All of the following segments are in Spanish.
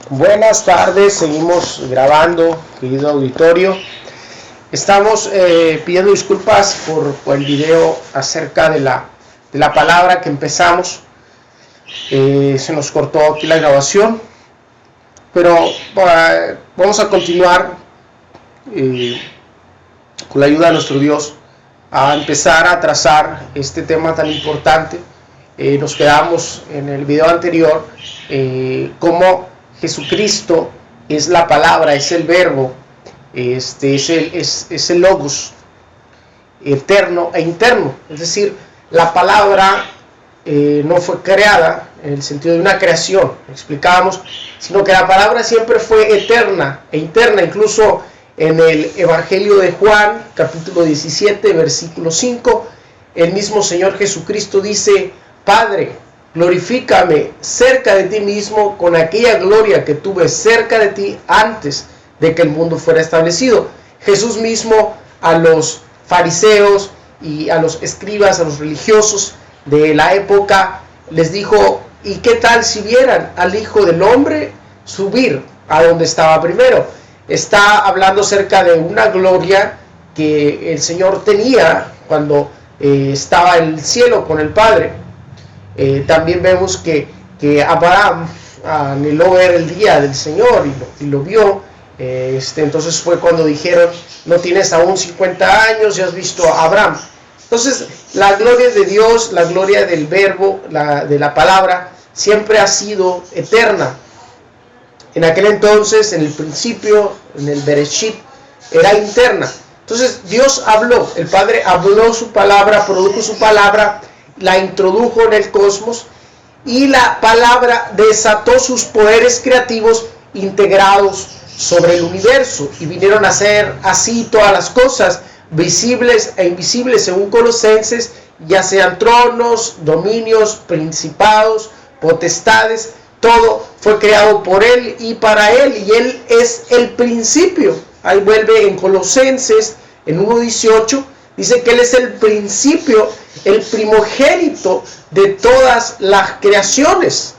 Buenas tardes, seguimos grabando, querido auditorio. Estamos pidiendo disculpas por el video acerca de la palabra que empezamos. Se nos cortó aquí la grabación, pero vamos a continuar con la ayuda de nuestro Dios a empezar a trazar este tema tan importante. Nos quedamos en el video anterior cómo Jesucristo es la palabra, es el verbo, es el logos eterno e interno. Es decir, la palabra no fue creada en el sentido de una creación, explicábamos, sino que la palabra siempre fue eterna e interna. Incluso en el Evangelio de Juan, capítulo 17, versículo 5, el mismo Señor Jesucristo dice: Padre, glorifícame cerca de ti mismo con aquella gloria que tuve cerca de ti antes de que el mundo fuera establecido. Jesús mismo a los fariseos y a los escribas, a los religiosos de la época, les dijo: ¿y qué tal si vieran al Hijo del Hombre subir a donde estaba primero? Está hablando acerca de una gloria que el Señor tenía cuando estaba en el cielo con el Padre. También vemos que Abraham anheló ver el día del Señor y lo vio. Entonces fue cuando dijeron: no tienes aún 50 años y has visto a Abraham. Entonces la gloria de Dios, la gloria del verbo, de la palabra, siempre ha sido eterna. En aquel entonces, en el principio, en el Bereshit, era interna. Entonces Dios habló, el Padre habló su palabra, produjo su palabra, la introdujo en el cosmos, y la palabra desató sus poderes creativos integrados sobre el universo, y vinieron a ser así todas las cosas, visibles e invisibles, según Colosenses, ya sean tronos, dominios, principados, potestades. Todo fue creado por Él y para Él, y Él es el principio. Ahí vuelve en Colosenses, en 1:18, dice que Él es el principio, el primogénito de todas las creaciones.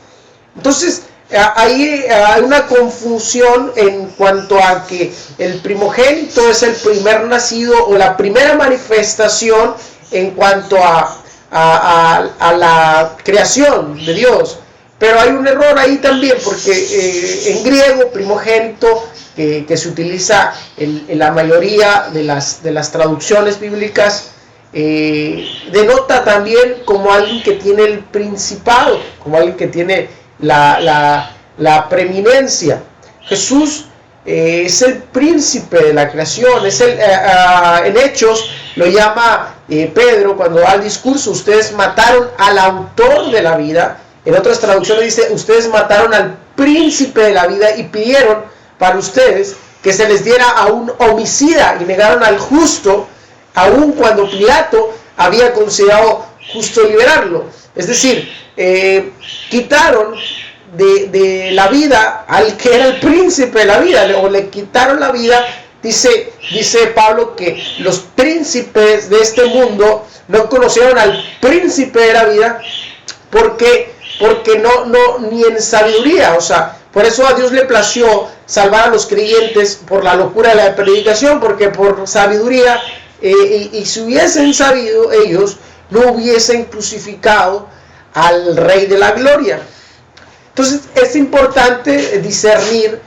Entonces, ahí hay una confusión en cuanto a que el primogénito es el primer nacido o la primera manifestación en cuanto a la creación de Dios. Pero hay un error ahí también, porque en griego primogénito, que se utiliza en la mayoría de las traducciones bíblicas, denota también como alguien que tiene el principado, como alguien que tiene la preeminencia. Jesús es el príncipe de la creación. En Hechos lo llama Pedro cuando da el discurso: ustedes mataron al autor de la vida. En otras traducciones dice: ustedes mataron al príncipe de la vida y pidieron para ustedes que se les diera a un homicida, y negaron al justo, aun cuando Pilato había considerado justo liberarlo. Es decir, quitaron de la vida al que era el príncipe de la vida, o le quitaron la vida. Dice Pablo que los príncipes de este mundo no conocieron al príncipe de la vida porque no ni en sabiduría. O sea, por eso a Dios le plació salvar a los creyentes por la locura de la predicación, porque por sabiduría, y si hubiesen sabido, ellos no hubiesen crucificado al Rey de la Gloria. Entonces es importante discernir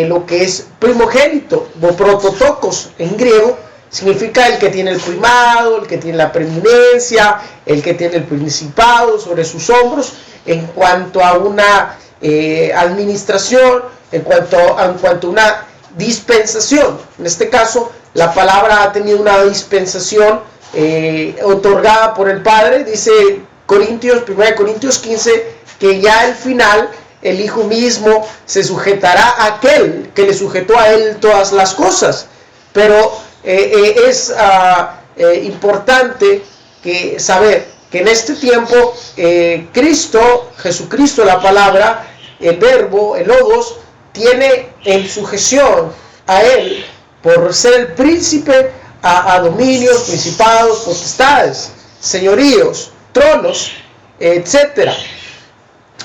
lo que es primogénito, o prototokos en griego. Significa el que tiene el primado, el que tiene la preeminencia, el que tiene el principado sobre sus hombros, en cuanto a una administración, en cuanto a una dispensación. En este caso, la palabra ha tenido una dispensación otorgada por el Padre. Dice 1 Corintios 15, que ya al final el Hijo mismo se sujetará a aquel que le sujetó a Él todas las cosas. Pero es importante saber que en este tiempo Jesucristo, la palabra, el verbo, el logos, tiene en sujeción a Él por ser el príncipe a dominios, principados, potestades, señoríos, tronos, etc.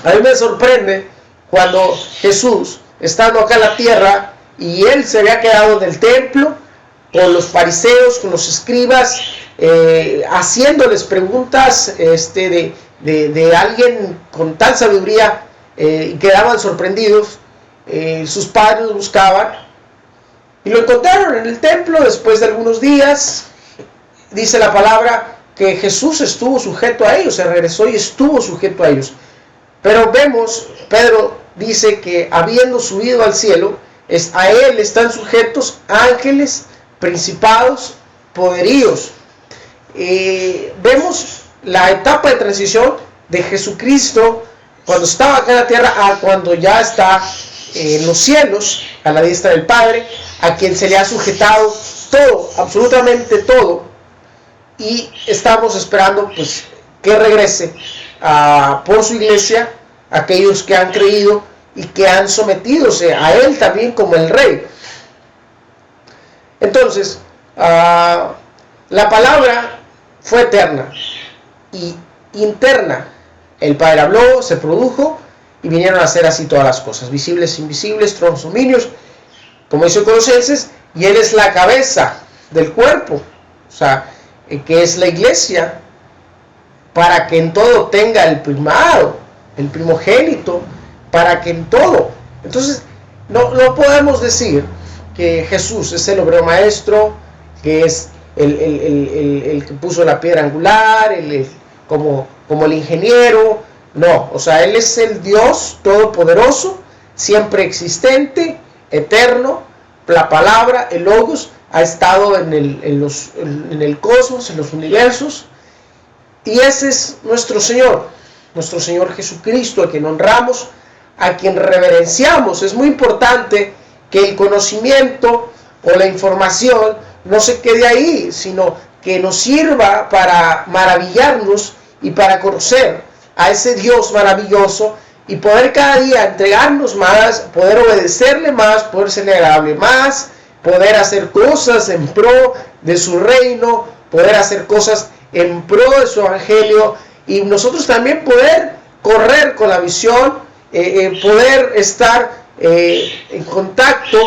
A mí me sorprende cuando Jesús estando acá en la tierra, y él se había quedado en el templo con los fariseos, con los escribas, haciéndoles preguntas de alguien con tal sabiduría, y quedaban sorprendidos. Sus padres lo buscaban y lo encontraron en el templo después de algunos días. Dice la palabra que Jesús estuvo sujeto a ellos, se regresó y estuvo sujeto a ellos. Pero vemos, Pedro dice que habiendo subido al cielo, a él están sujetos ángeles, principados, poderíos. Vemos la etapa de transición de Jesucristo cuando estaba acá en la tierra a cuando ya está en los cielos, a la diestra del Padre, a quien se le ha sujetado todo, absolutamente todo, y estamos esperando pues que regrese por su iglesia, aquellos que han creído y que han sometídose a él también como el Rey. Entonces, la palabra fue eterna y interna. El Padre habló, se produjo, y vinieron a ser así todas las cosas, visibles, invisibles, tronos, dominios, como dice Colosenses, y Él es la cabeza del cuerpo, o sea, que es la iglesia, para que en todo tenga el primado, el primogénito, para que en todo. Entonces, no podemos decir que Jesús es el obrero maestro, que es el que puso la piedra angular, como el ingeniero. No, o sea, Él es el Dios todopoderoso, siempre existente, eterno. La palabra, el Logos, ha estado en el cosmos, en los universos, y ese es nuestro Señor Jesucristo, a quien honramos, a quien reverenciamos. Es muy importante que el conocimiento o la información no se quede ahí, sino que nos sirva para maravillarnos y para conocer a ese Dios maravilloso y poder cada día entregarnos más, poder obedecerle más, poder serle agradable más, poder hacer cosas en pro de su reino, poder hacer cosas en pro de su evangelio, y nosotros también poder correr con la visión, poder estar en contacto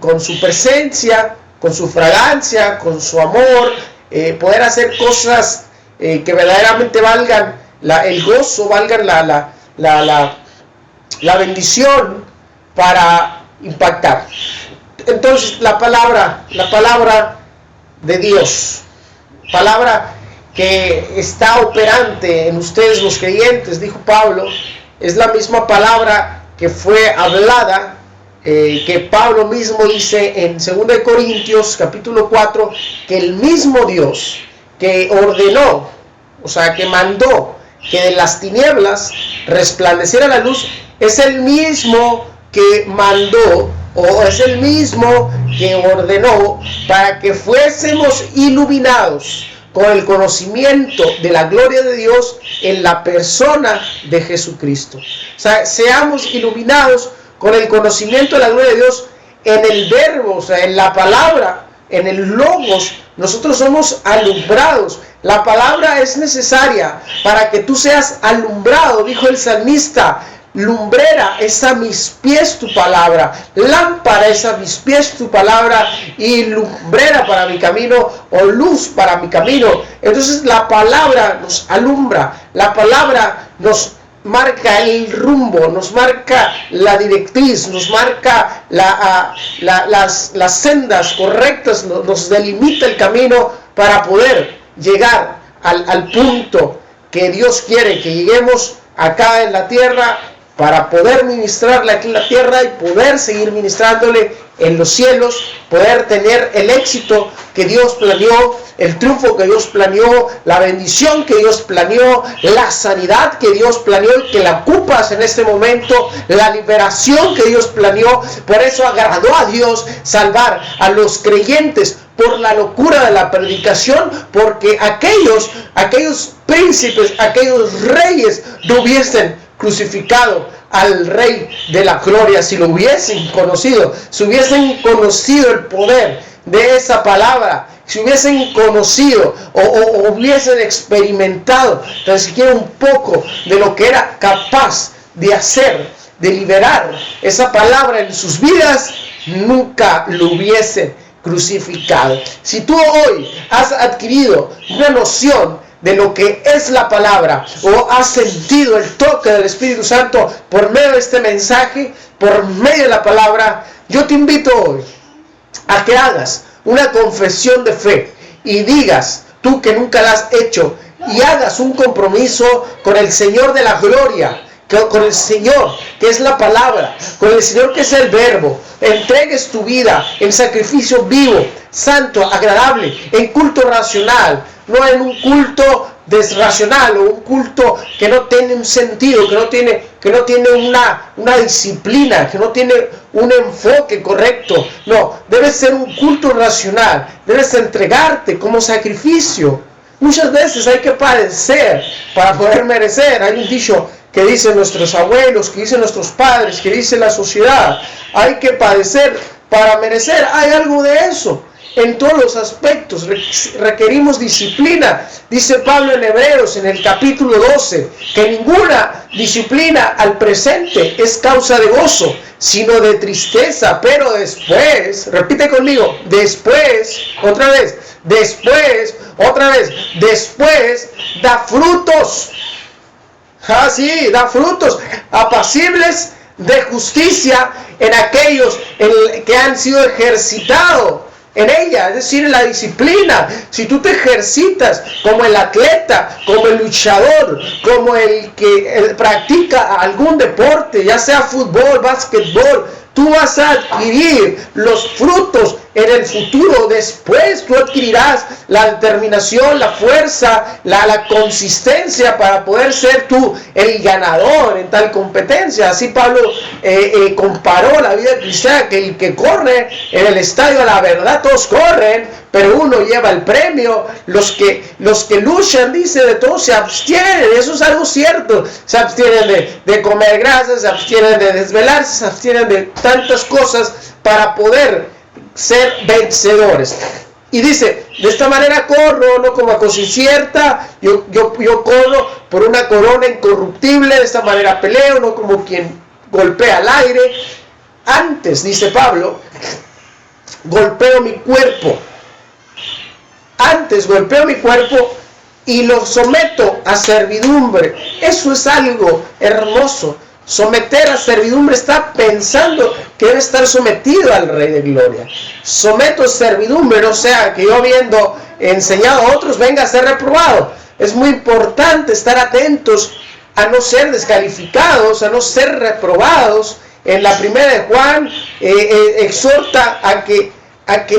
con su presencia, con su fragancia, con su amor, poder hacer cosas que verdaderamente valgan el gozo, valgan la bendición para impactar. Entonces la palabra de Dios, palabra que está operante en ustedes los creyentes, dijo Pablo, es la misma palabra que fue hablada, que Pablo mismo dice en 2 Corintios capítulo 4, que el mismo Dios que ordenó, o sea, que mandó que de las tinieblas resplandeciera la luz, es el mismo que mandó, o es el mismo que ordenó para que fuésemos iluminados con el conocimiento de la gloria de Dios en la persona de Jesucristo. O sea, seamos iluminados con el conocimiento de la gloria de Dios en el verbo, o sea, en la palabra, en el logos. Nosotros somos alumbrados. La palabra es necesaria para que tú seas alumbrado, dijo el salmista. Lumbrera es a mis pies tu palabra, lámpara es a mis pies tu palabra, y lumbrera para mi camino, o luz para mi camino. Entonces la palabra nos alumbra, la palabra nos marca el rumbo, nos marca la directriz, nos marca las sendas correctas, nos delimita el camino para poder llegar al punto que Dios quiere que lleguemos acá en la tierra, para poder ministrarle aquí en la tierra y poder seguir ministrándole en los cielos, poder tener el éxito que Dios planeó, el triunfo que Dios planeó, la bendición que Dios planeó, la sanidad que Dios planeó y que la ocupas en este momento, la liberación que Dios planeó. Por eso agradó a Dios salvar a los creyentes por la locura de la predicación, porque aquellos príncipes, aquellos reyes no hubiesen crucificado al Rey de la Gloria si lo hubiesen conocido, si hubiesen conocido el poder de esa palabra, si hubiesen conocido o hubiesen experimentado tan siquiera un poco de lo que era capaz de hacer de liberar esa palabra en sus vidas, nunca lo hubiesen crucificado. Si tú hoy has adquirido una noción de lo que es la palabra, o has sentido el toque del Espíritu Santo por medio de este mensaje, por medio de la palabra, yo te invito hoy a que hagas una confesión de fe y digas, tú que nunca la has hecho, y hagas un compromiso con el Señor de la gloria, con el Señor que es la palabra, con el Señor que es el verbo. Entregues tu vida en sacrificio vivo, santo, agradable, en culto racional, no en un culto desracional, o un culto que no tiene un sentido, que no tiene una disciplina, que no tiene un enfoque correcto. No, debe ser un culto racional, debes entregarte como sacrificio. Muchas veces hay que padecer para poder merecer. Hay un dicho que dicen nuestros abuelos, que dicen nuestros padres, que dice la sociedad: hay que padecer para merecer. Hay algo de eso. En todos los aspectos requerimos disciplina. Dice Pablo en Hebreos, en el capítulo 12, que ninguna disciplina al presente es causa de gozo, sino de tristeza. Pero después, repite conmigo, después, otra vez, después da frutos. Sí, da frutos apacibles de justicia en aquellos que han sido ejercitados en ella, es decir, en la disciplina. Si tú te ejercitas como el atleta, como el luchador, como el que practica algún deporte, ya sea fútbol, básquetbol, tú vas a adquirir los frutos en el futuro. Después tú adquirirás la determinación, la fuerza, la consistencia para poder ser tú el ganador en tal competencia. Así Pablo comparó la vida cristiana, que el que corre en el estadio de la verdad, todos corren, pero uno lleva el premio. Los que luchan, dice, de todo se abstienen. Eso es algo cierto. Se abstienen de comer grasas, se abstienen de desvelarse, se abstienen de tantas cosas para poder ser vencedores. Y dice, de esta manera corro, no como a cosa incierta, yo corro por una corona incorruptible, de esta manera peleo, no como quien golpea al aire. Antes, dice Pablo, golpeo mi cuerpo. Antes golpeo mi cuerpo y lo someto a servidumbre. Eso es algo hermoso. Someter a servidumbre, está pensando que debe estar sometido al Rey de Gloria. Someto a servidumbre, no sea que yo, habiendo enseñado a otros, venga a ser reprobado. Es muy importante estar atentos a no ser descalificados, a no ser reprobados. En la primera de Juan exhorta a que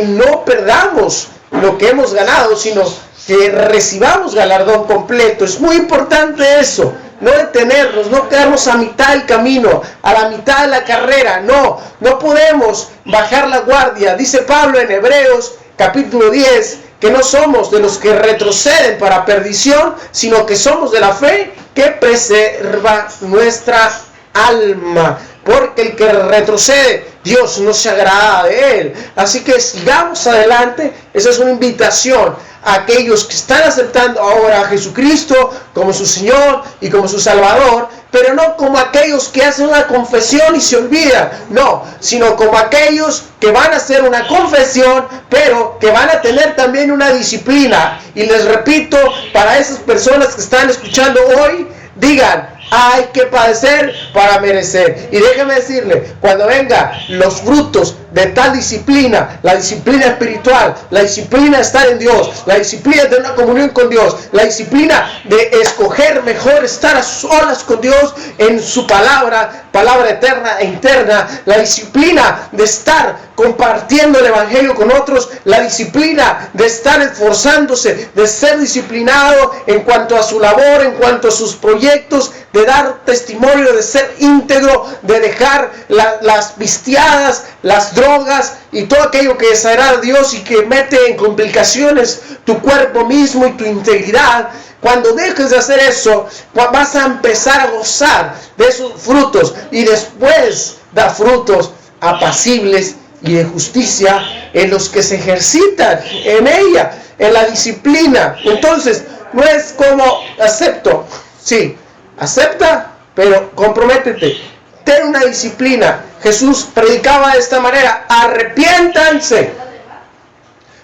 no perdamos lo que hemos ganado, sino que recibamos galardón completo. Es muy importante eso. No detenernos, no quedarnos a mitad del camino, a la mitad de la carrera. No podemos bajar la guardia. Dice Pablo en Hebreos capítulo 10 que no somos de los que retroceden para perdición, sino que somos de la fe que preserva nuestra alma. Porque el que retrocede, Dios no se agrada de él. Así que sigamos adelante. Esa es una invitación a aquellos que están aceptando ahora a Jesucristo como su Señor y como su Salvador, pero no como aquellos que hacen una confesión y se olvidan, no, sino como aquellos que van a hacer una confesión, pero que van a tener también una disciplina. Y les repito, para esas personas que están escuchando hoy, digan: hay que padecer para merecer. Y déjeme decirle, cuando vengan los frutos de tal disciplina, la disciplina espiritual, la disciplina de estar en Dios, la disciplina de una comunión con Dios, la disciplina de escoger mejor estar a solas con Dios en su palabra eterna e interna, la disciplina de estar compartiendo el evangelio con otros, la disciplina de estar esforzándose, de ser disciplinado en cuanto a su labor, en cuanto a sus proyectos, de dar testimonio, de ser íntegro, de dejar las vistiadas, las drogas y todo aquello que desagrada a Dios y que mete en complicaciones tu cuerpo mismo y tu integridad. Cuando dejes de hacer eso, vas a empezar a gozar de esos frutos, y después da frutos apacibles y de justicia en los que se ejercitan en ella, en la disciplina. Entonces, no es como acepto, sí, acepta, pero comprométete. ten una disciplina. Jesús predicaba de esta manera: arrepiéntanse,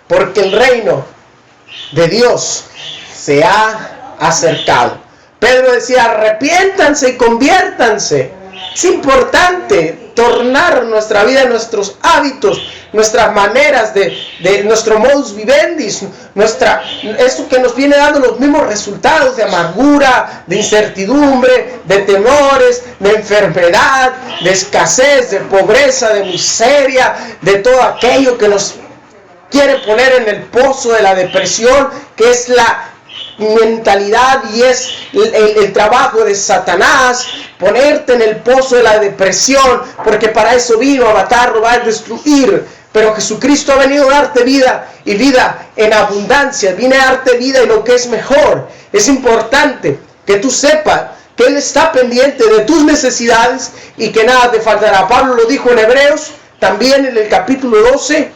porque el reino de Dios se ha acercado. Pedro decía: arrepiéntanse y conviértanse. Es importante tornar nuestra vida, nuestros hábitos, nuestras maneras de nuestro modus vivendi, eso que nos viene dando los mismos resultados de amargura, de incertidumbre, de temores, de enfermedad, de escasez, de pobreza, de miseria, de todo aquello que nos quiere poner en el pozo de la depresión, que es la mentalidad y es el trabajo de Satanás, ponerte en el pozo de la depresión, porque para eso vino a matar, robar, destruir. Pero Jesucristo ha venido a darte vida, y vida en abundancia. Viene a darte vida y lo que es mejor. Es importante que tú sepas que Él está pendiente de tus necesidades y que nada te faltará. Pablo lo dijo en Hebreos, también en el capítulo 12,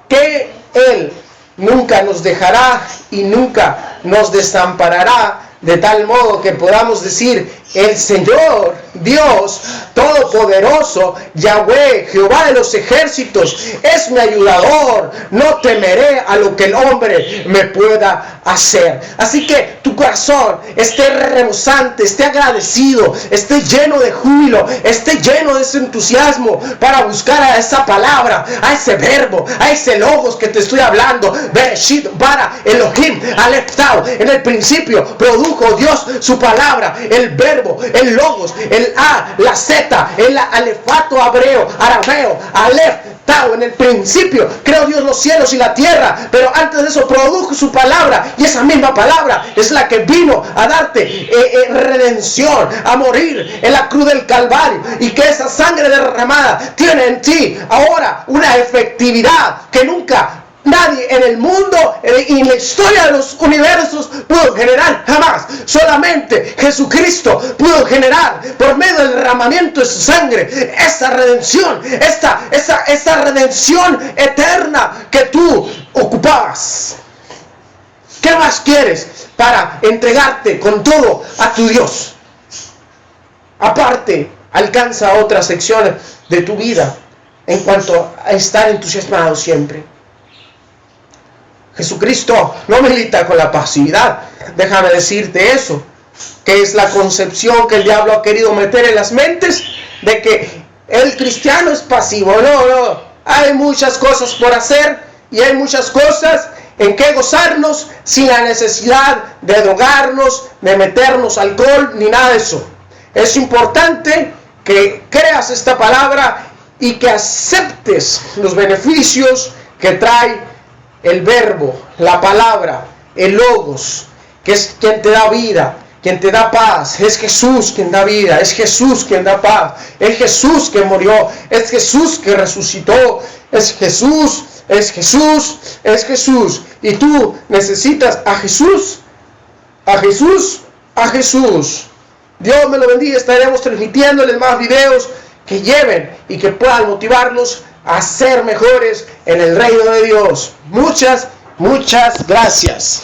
que Él nunca nos dejará y nunca nos desamparará, de tal modo que podamos decir: el Señor Dios Todopoderoso, Yahweh, Jehová de los ejércitos, es mi ayudador. No temeré a lo que el hombre me pueda hacer. Así que tu corazón esté rebosante, esté agradecido, esté lleno de júbilo, esté lleno de ese entusiasmo para buscar a esa palabra, a ese verbo, a ese logos que te estoy hablando. Bereshit bara Elohim Aleph Tau. En el principio produjo Dios su palabra, el verbo, el logos, el A, la Z, el alefato arameo, Aleph Tau. En el principio creó Dios los cielos y la tierra, pero antes de eso produjo su palabra, y esa misma palabra es la que vino a darte redención, a morir en la cruz del Calvario, y que esa sangre derramada tiene en ti ahora una efectividad que nunca nadie en el mundo y en la historia de los universos pudo generar jamás. Solamente Jesucristo pudo generar, por medio del derramamiento de su sangre, esa redención, esa redención eterna que tú ocupabas. ¿Qué más quieres para entregarte con todo a tu Dios? Aparte, alcanza otras secciones de tu vida en cuanto a estar entusiasmado siempre. Jesucristo no milita con la pasividad. Déjame decirte eso, que es la concepción que el diablo ha querido meter en las mentes, de que el cristiano es pasivo. No, hay muchas cosas por hacer y hay muchas cosas en que gozarnos sin la necesidad de drogarnos, de meternos alcohol, ni nada de eso. Es importante que creas esta palabra y que aceptes los beneficios que trae el verbo, la palabra, el logos, que es quien te da vida, quien te da paz. Es Jesús quien da vida, es Jesús quien da paz, es Jesús que murió, es Jesús que resucitó, es Jesús, es Jesús, es Jesús. Y tú necesitas a Jesús, a Jesús, a Jesús. Dios me lo bendiga. Estaremos transmitiéndoles más videos que lleven y que puedan motivarlos a ser mejores en el reino de Dios. Muchas gracias.